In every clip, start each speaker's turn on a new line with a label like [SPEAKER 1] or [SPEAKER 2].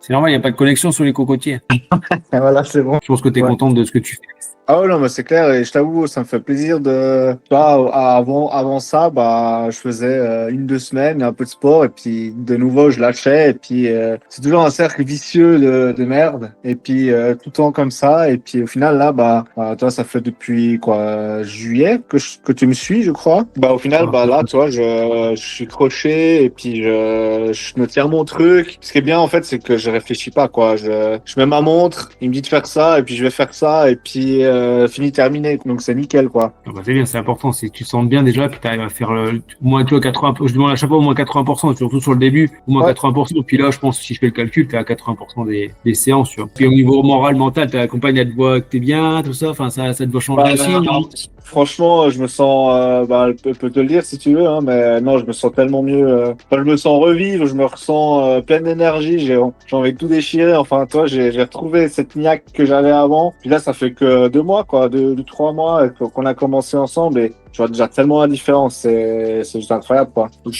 [SPEAKER 1] C'est normal, il n'y a pas de connexion sur les cocotiers.
[SPEAKER 2] Et voilà, c'est bon.
[SPEAKER 1] Je pense que tu es
[SPEAKER 2] Ouais.
[SPEAKER 1] contente de ce que tu fais.
[SPEAKER 2] Ah ouais, non, mais c'est clair, et je t'avoue, ça me fait plaisir de. Tu vois, avant ça, bah, je faisais 1-2 semaines, un peu de sport, et puis de nouveau, je lâchais, et puis c'est toujours un cercle vicieux de merde, et puis tout le temps comme ça, et puis au final, là, toi, ça fait depuis quoi, juillet que tu me suis, je crois. Bah, au final,
[SPEAKER 1] Ah,
[SPEAKER 2] bah là, tu vois, je suis croché, et puis je me tiens mon truc. Ce qui est bien, en fait, c'est que je réfléchis pas, quoi. Je mets ma montre, il me dit de faire ça, et puis je vais faire ça, et puis fini, terminé. Donc c'est nickel, quoi.
[SPEAKER 1] ah bah, c'est bien, c'est important. C'est que tu te sentes bien déjà, puis tu arrives à faire au moins, tu vois, 80%. Je demande à chaque fois au moins 80%, surtout sur le début, au moins
[SPEAKER 2] Ouais.
[SPEAKER 1] 80%. Puis là, je pense, si je fais le calcul, tu es à 80% des séances, tu vois. Puis au niveau moral, mental, ta compagne, elle te voit que t'es bien, tout ça. Enfin, ça te doit changer
[SPEAKER 2] Bah,
[SPEAKER 1] aussi, non?
[SPEAKER 2] franchement, je me sens, elle peut te le dire si tu veux, hein, mais non, je me sens tellement mieux. Enfin, je me sens revivre, je me ressens plein d'énergie, j'ai envie de tout déchirer. Enfin, toi, j'ai retrouvé cette niaque que j'avais avant. Puis là, ça fait que 2 mois, quoi, 3 mois qu'on a commencé ensemble, et je vois déjà tellement la différence. C'est juste incroyable, quoi. Donc,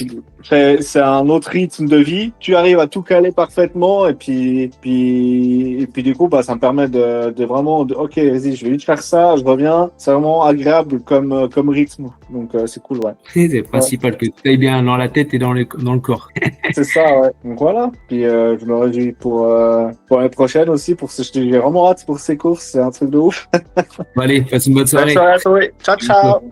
[SPEAKER 2] c'est un autre rythme de vie. Tu arrives à tout caler parfaitement, et puis du coup, bah, ça me permet de vraiment, ok, vas-y, je vais vite faire ça, je reviens. C'est vraiment agréable comme rythme. Donc, c'est cool, ouais.
[SPEAKER 1] C'est le
[SPEAKER 2] Ouais,
[SPEAKER 1] principal, que tu ailles bien dans la tête et dans le corps.
[SPEAKER 2] c'est ça, ouais. Donc voilà. Puis, je me réjouis pour l'année prochaine aussi, j'ai vraiment hâte pour ces courses. C'est un truc de ouf.
[SPEAKER 1] Bon, allez, passe une bonne
[SPEAKER 2] Bonne
[SPEAKER 1] soirée.
[SPEAKER 2] soirée à toi. Ciao, ciao.